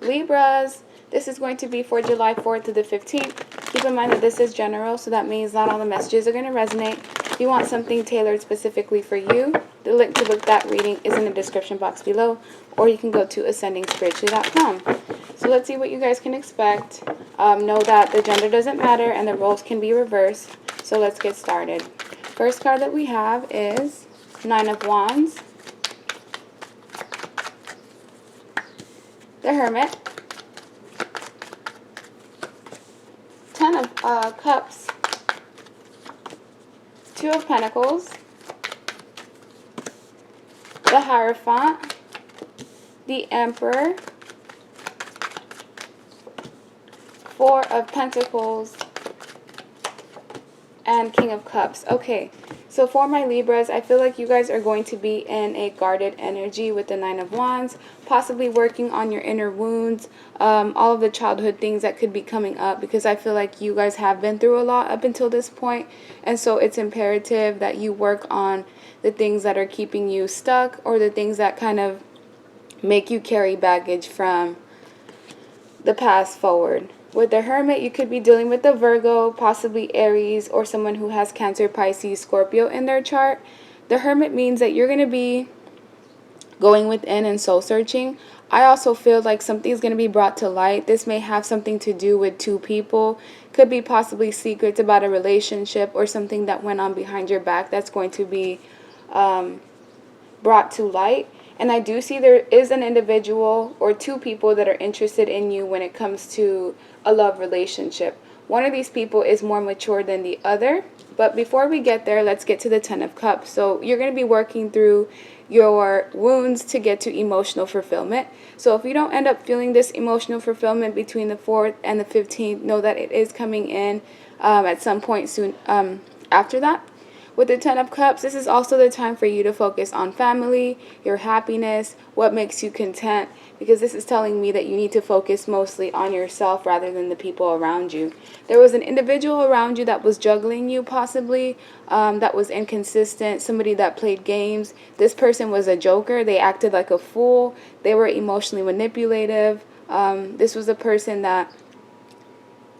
Libras, this is going to be for July 4th to the 15th. Keep in mind that this is general, so that means not all the messages are going to resonate. If you want something tailored specifically for you, the link to book that reading is in the description box below, or you can go to ascendingspiritually.com. So let's see what you guys can expect. Know that the gender doesn't matter and the roles can be reversed. So let's get started. First card that we have is Nine of Wands, the Hermit, Ten of Cups, Two of Pentacles, the Hierophant, the Emperor, Four of Pentacles, and King of Cups. Okay, so for my Libras, I feel like you guys are going to be in a guarded energy with the Nine of Wands, possibly working on your inner wounds, all of the childhood things that could be coming up, because I feel like you guys have been through a lot up until this point, and so it's imperative that you work on the things that are keeping you stuck, or the things that kind of make you carry baggage from the past forward. With the Hermit, you could be dealing with a Virgo, possibly Aries, or someone who has Cancer, Pisces, Scorpio in their chart. The Hermit means that you're going to be going within and soul searching. I also feel like something's going to be brought to light. This may have something to do with two people. Could be possibly secrets about a relationship or something that went on behind your back that's going to be brought to light. And I do see there is an individual or two people that are interested in you when it comes to a love relationship. One of these people is more mature than the other. But before we get there, let's get to the Ten of Cups. So you're going to be working through your wounds to get to emotional fulfillment. So if you don't end up feeling this emotional fulfillment between the 4th and the 15th, know that it is coming in at some point soon after that. With the Ten of Cups, this is also the time for you to focus on family, your happiness, what makes you content, because this is telling me that you need to focus mostly on yourself rather than the people around you. There was an individual around you that was juggling you possibly, that was inconsistent, somebody that played games. This person was a joker. They acted like a fool. They were emotionally manipulative. This was a person that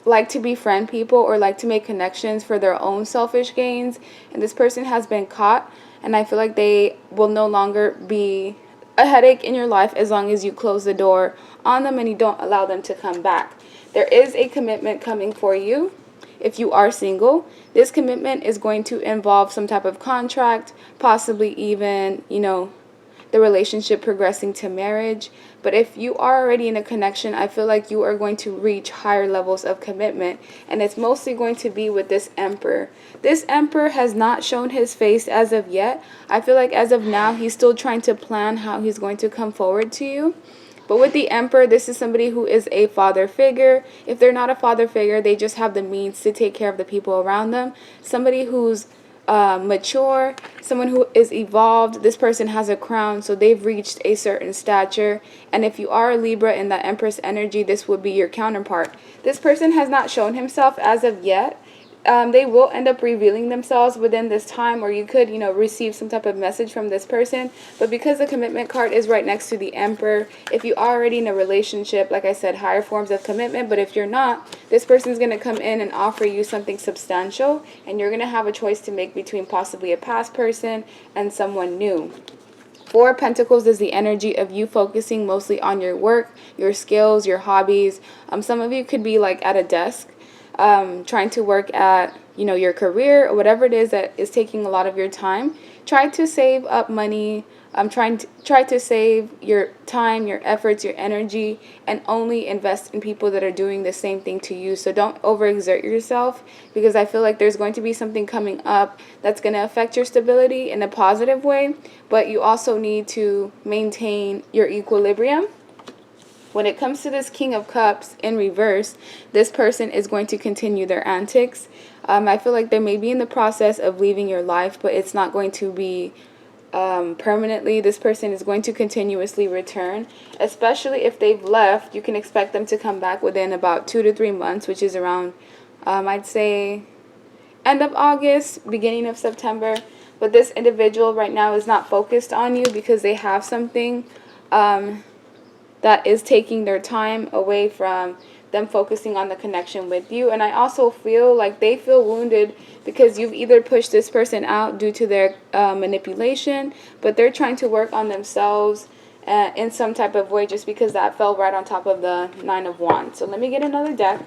like to befriend people or like to make connections for their own selfish gains, and this person has been caught, and I feel like they will no longer be a headache in your life as long as you close the door on them and you don't allow them to come back. There is a commitment coming for you if you are single. This commitment is going to involve some type of contract, possibly even, the relationship progressing to marriage. But if you are already in a connection, I feel like you are going to reach higher levels of commitment, and it's mostly going to be with this Emperor. This Emperor has not shown his face as of yet. I feel like as of now, he's still trying to plan how he's going to come forward to you. But with the Emperor, this is somebody who is a father figure. If they're not a father figure, they just have the means to take care of the people around them. Somebody who's mature, someone who is evolved. This person has a crown, so they've reached a certain stature. And if you are a Libra in that Empress energy, this would be your counterpart. This person has not shown himself as of yet. They will end up revealing themselves within this time, or you could, receive some type of message from this person. But because the commitment card is right next to the Emperor, if you are already in a relationship, like I said, higher forms of commitment. But if you're not, this person's going to come in and offer you something substantial, and you're going to have a choice to make between possibly a past person and someone new. Four of Pentacles is the energy of you focusing mostly on your work, your skills, your hobbies. Some of you could be like at a desk, trying to work at, your career or whatever it is that is taking a lot of your time. Try to save up money. Try to save your time, your efforts, your energy, and only invest in people that are doing the same thing to you. So don't overexert yourself, because I feel like there's going to be something coming up that's going to affect your stability in a positive way, but you also need to maintain your equilibrium. When it comes to this King of Cups in reverse, this person is going to continue their antics. I feel like they may be in the process of leaving your life, but it's not going to be permanently. This person is going to continuously return, especially if they've left. You can expect them to come back within about 2 to 3 months, which is around, I'd say, end of August, beginning of September. But this individual right now is not focused on you because they have something that that is taking their time away from them focusing on the connection with you. And I also feel like they feel wounded because you've either pushed this person out due to their manipulation, but they're trying to work on themselves in some type of way, just because that fell right on top of the Nine of Wands. So let me get another deck.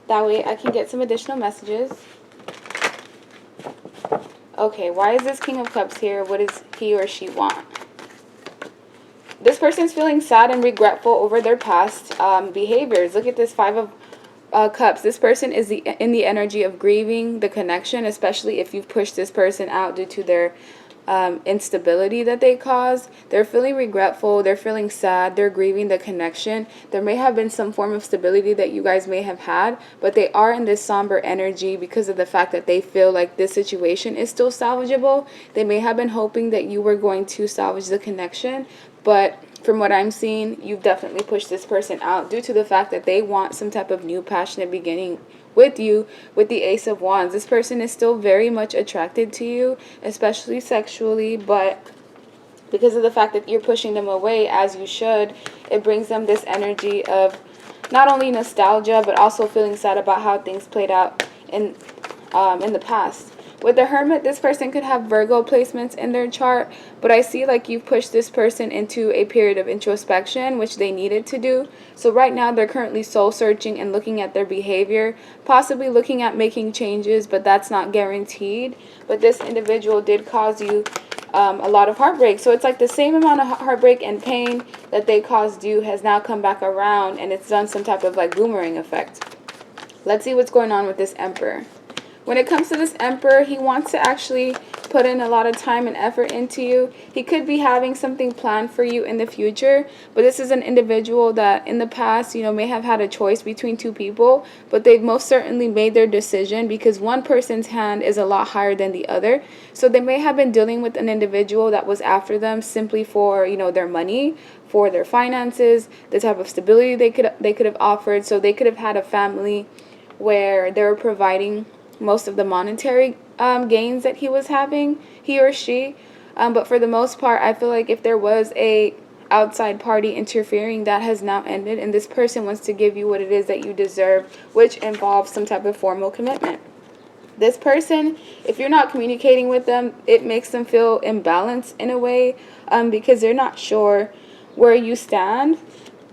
That way I can get some additional messages. Okay, why is this King of Cups here? What does he or she want? This person's feeling sad and regretful over their past behaviors. Look at this Five of Cups. This person is in the energy of grieving the connection, especially if you've pushed this person out due to their instability that they caused. They're feeling regretful. They're feeling sad. They're grieving the connection. There may have been some form of stability that you guys may have had, but they are in this somber energy because of the fact that they feel like this situation is still salvageable. They may have been hoping that you were going to salvage the connection, but from what I'm seeing, you've definitely pushed this person out due to the fact that they want some type of new passionate beginning with you. With the Ace of Wands, this person is still very much attracted to you, especially sexually, but because of the fact that you're pushing them away, as you should, it brings them this energy of not only nostalgia, but also feeling sad about how things played out in the past. With the Hermit, this person could have Virgo placements in their chart, but I see like you've pushed this person into a period of introspection, which they needed to do. So right now they're currently soul searching and looking at their behavior, possibly looking at making changes, but that's not guaranteed. But this individual did cause you a lot of heartbreak. So it's like the same amount of heartbreak and pain that they caused you has now come back around, and it's done some type of like boomerang effect. Let's see what's going on with this Emperor. When it comes to this Emperor, he wants to actually put in a lot of time and effort into you. He could be having something planned for you in the future, but this is an individual that in the past, may have had a choice between two people, but they've most certainly made their decision because one person's hand is a lot higher than the other. So they may have been dealing with an individual that was after them simply for, their money, for their finances, the type of stability they could have offered. So they could have had a family where they were providing most of the monetary gains that he was having, he or she. But for the most part, I feel like if there was a outside party interfering, that has now ended, and this person wants to give you what it is that you deserve, which involves some type of formal commitment. This person, if you're not communicating with them, it makes them feel imbalanced in a way, because they're not sure where you stand.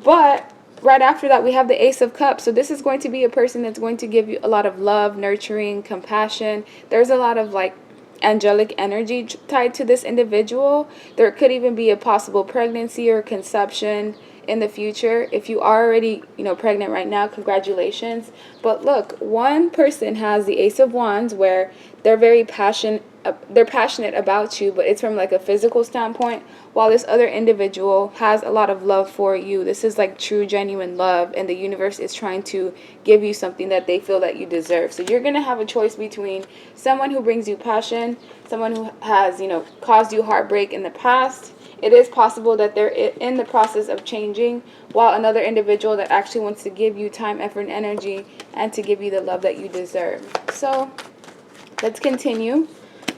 But right after that, we have the Ace of Cups. So this is going to be a person that's going to give you a lot of love, nurturing, compassion. There's a lot of like angelic energy tied to this individual. There could even be a possible pregnancy or conception in the future. If you are already, pregnant right now, congratulations. But look, one person has the Ace of Wands where they're very passionate about you, but it's from like a physical standpoint, while this other individual has a lot of love for you. This is like true, genuine love, and the universe is trying to give you something that they feel that you deserve. So you're going to have a choice between someone who brings you passion, someone who has, caused you heartbreak in the past. It is possible that they're in the process of changing, while another individual that actually wants to give you time, effort, and energy, and to give you the love that you deserve. So let's continue.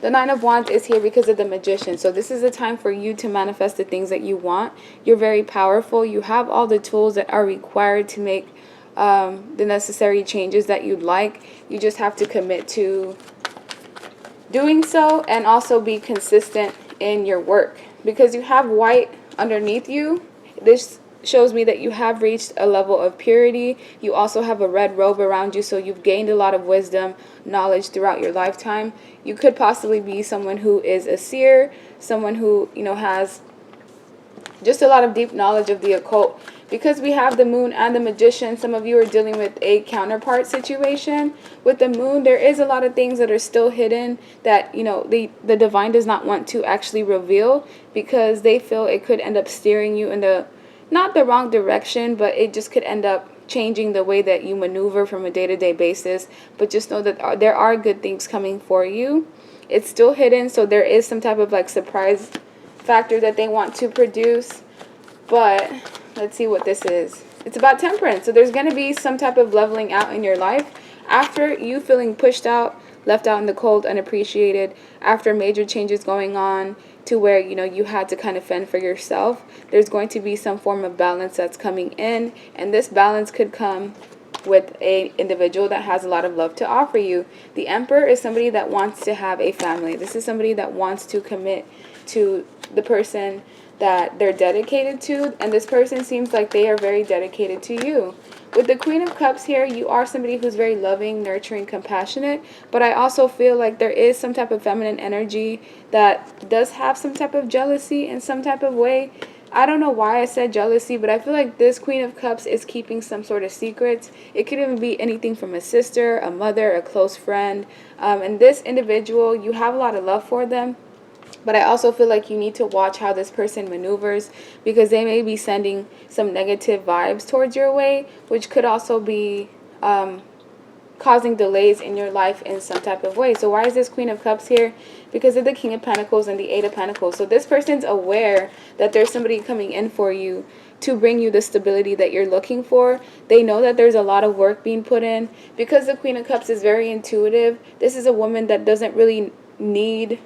The Nine of Wands is here because of the Magician. So this is a time for you to manifest the things that you want. You're very powerful. You have all the tools that are required to make the necessary changes that you'd like. You just have to commit to doing so, and also be consistent in your work. Because you have white underneath you, this shows me that you have reached a level of purity. You also have a red robe around you, so you've gained a lot of wisdom, knowledge throughout your lifetime. You could possibly be someone who is a seer, someone who, has just a lot of deep knowledge of the occult. Because we have the Moon and the Magician, some of you are dealing with a counterpart situation. With the Moon, there is a lot of things that are still hidden that, the divine does not want to actually reveal, because they feel it could end up steering you in not the wrong direction, but it just could end up changing the way that you maneuver from a day-to-day basis. But just know that there are good things coming for you. It's still hidden, so there is some type of like surprise factor that they want to produce. But let's see what this is. It's about temperance. So there's going to be some type of leveling out in your life after you feeling pushed out, left out in the cold, unappreciated, after major changes going on. to where, you know, you had to kind of fend for yourself. There's going to be some form of balance that's coming in, and this balance could come with a individual that has a lot of love to offer you. The Emperor is somebody that wants to have a family. This is somebody that wants to commit to the person that they're dedicated to, and this person seems like they are very dedicated to you. With the Queen of Cups here, you are somebody who's very loving, nurturing, compassionate, but I also feel like there is some type of feminine energy that does have some type of jealousy in some type of way. I don't know why I said jealousy, but I feel like this Queen of Cups is keeping some sort of secrets. It could even be anything from a sister, a mother, a close friend. And this individual, you have a lot of love for them, but I also feel like you need to watch how this person maneuvers, because they may be sending some negative vibes towards your way, which could also be causing delays in your life in some type of way. So why is this Queen of Cups here? Because of the King of Pentacles and the Eight of Pentacles. So this person's aware that there's somebody coming in for you to bring you the stability that you're looking for. They know that there's a lot of work being put in. Because the Queen of Cups is very intuitive, this is a woman that doesn't really need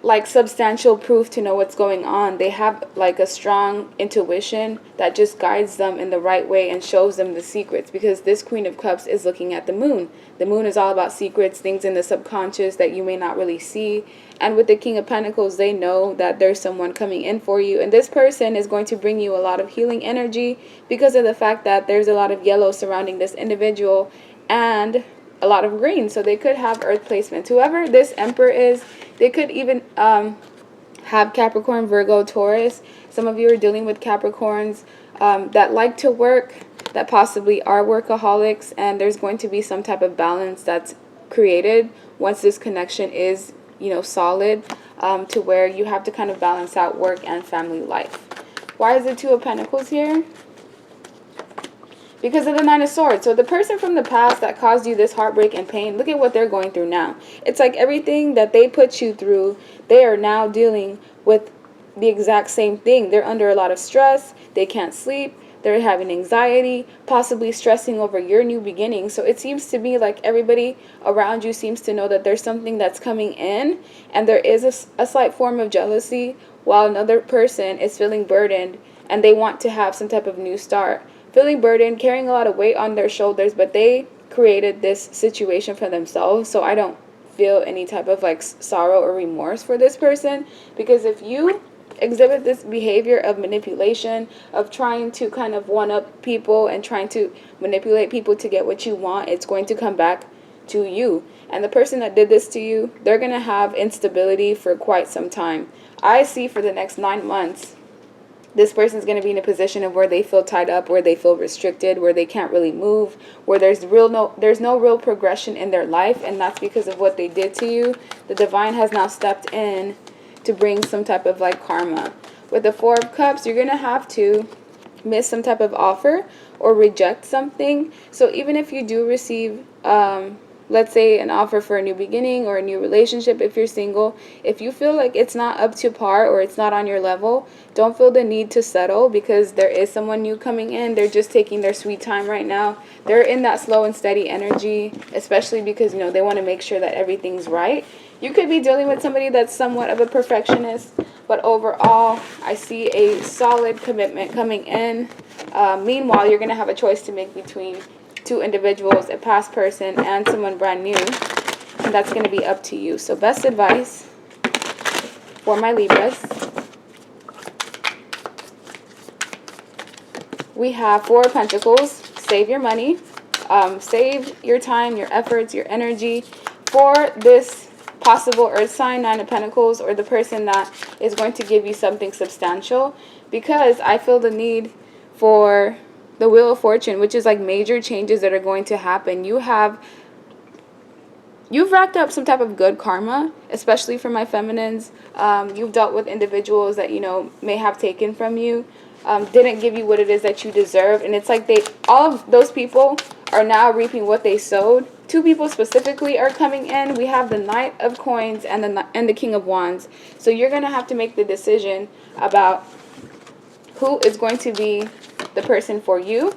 like substantial proof to know what's going on. They have like a strong intuition that just guides them in the right way and shows them the secrets, because this Queen of Cups is looking at the moon. The moon is all about secrets, things in the subconscious that you may not really see. And with the King of Pentacles, they know that there's someone coming in for you, and this person is going to bring you a lot of healing energy because of the fact that there's a lot of yellow surrounding this individual and a lot of green. So they could have earth placements. Whoever this Emperor is, they could even have Capricorn, Virgo, Taurus. Some of you are dealing with Capricorns that like to work, that possibly are workaholics, and there's going to be some type of balance that's created once this connection is, you know, solid, to where you have to kind of balance out work and family life. Why is the Two of Pentacles here? Because of the Nine of Swords. So the person from the past that caused you this heartbreak and pain, look at what they're going through now. It's like everything that they put you through, they are now dealing with the exact same thing. They're under a lot of stress. They can't sleep. They're having anxiety, possibly stressing over your new beginning. So it seems to be like everybody around you seems to know that there's something that's coming in, and there is a slight form of jealousy, while another person is feeling burdened and they want to have some type of new start. Feeling burdened, carrying a lot of weight on their shoulders, but they created this situation for themselves. So I don't feel any type of like sorrow or remorse for this person, because if you exhibit this behavior of manipulation, of trying to kind of one up people and trying to manipulate people to get what you want, it's going to come back to you. And the person that did this to you, they're going to have instability for quite some time. I see for the next 9 months, this person's going to be in a position of where they feel tied up, where they feel restricted, where they can't really move, where there's no real progression in their life, and that's because of what they did to you. The divine has now stepped in to bring some type of like karma. With the Four of Cups, you're going to have to miss some type of offer or reject something. So even if you do receive let's say an offer for a new beginning or a new relationship, if you're single, if you feel like it's not up to par or it's not on your level, don't feel the need to settle, because there is someone new coming in. They're just taking their sweet time right now. They're in that slow and steady energy, especially because, you know, they want to make sure that everything's right. You could be dealing with somebody that's somewhat of a perfectionist, but overall, I see a solid commitment coming in. Meanwhile, you're going to have a choice to make between two individuals, a past person and someone brand new, and that's going to be up to you. So best advice for my Libras. We have Four of Pentacles. Save your money. Save your time, your efforts, your energy for this possible earth sign, Nine of Pentacles, or the person that is going to give you something substantial, because I feel the need for the Wheel of Fortune, which is like major changes that are going to happen. You've racked up some type of good karma, especially for my feminines. You've dealt with individuals that, you know, may have taken from you, didn't give you what it is that you deserve, and it's like all of those people are now reaping what they sowed. Two people specifically are coming in. We have the Knight of Coins and the King of Wands. So you're going to have to make the decision about who is going to be the person for you.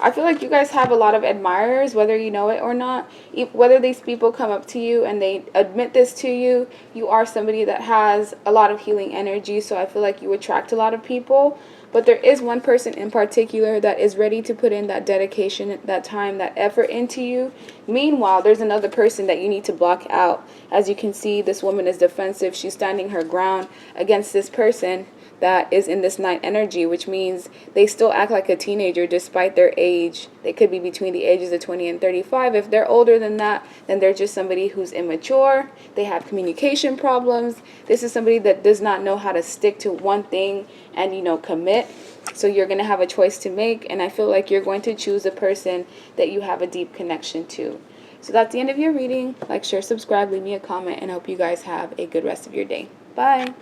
I feel like you guys have a lot of admirers, whether you know it or not. Whether these people come up to you and they admit this to you, you are somebody that has a lot of healing energy. So I feel like you attract a lot of people. But there is one person in particular that is ready to put in that dedication, that time, that effort into you. Meanwhile, there's another person that you need to block out. As you can see, this woman is defensive. She's standing her ground against this person that is in this 9 energy, which means they still act like a teenager despite their age. They could be between the ages of 20 and 35. If they're older than that, then they're just somebody who's immature. They have communication problems. This is somebody that does not know how to stick to one thing and, commit. So you're going to have a choice to make, and I feel like you're going to choose a person that you have a deep connection to. So that's the end of your reading. Like, share, subscribe, leave me a comment, and I hope you guys have a good rest of your day. Bye.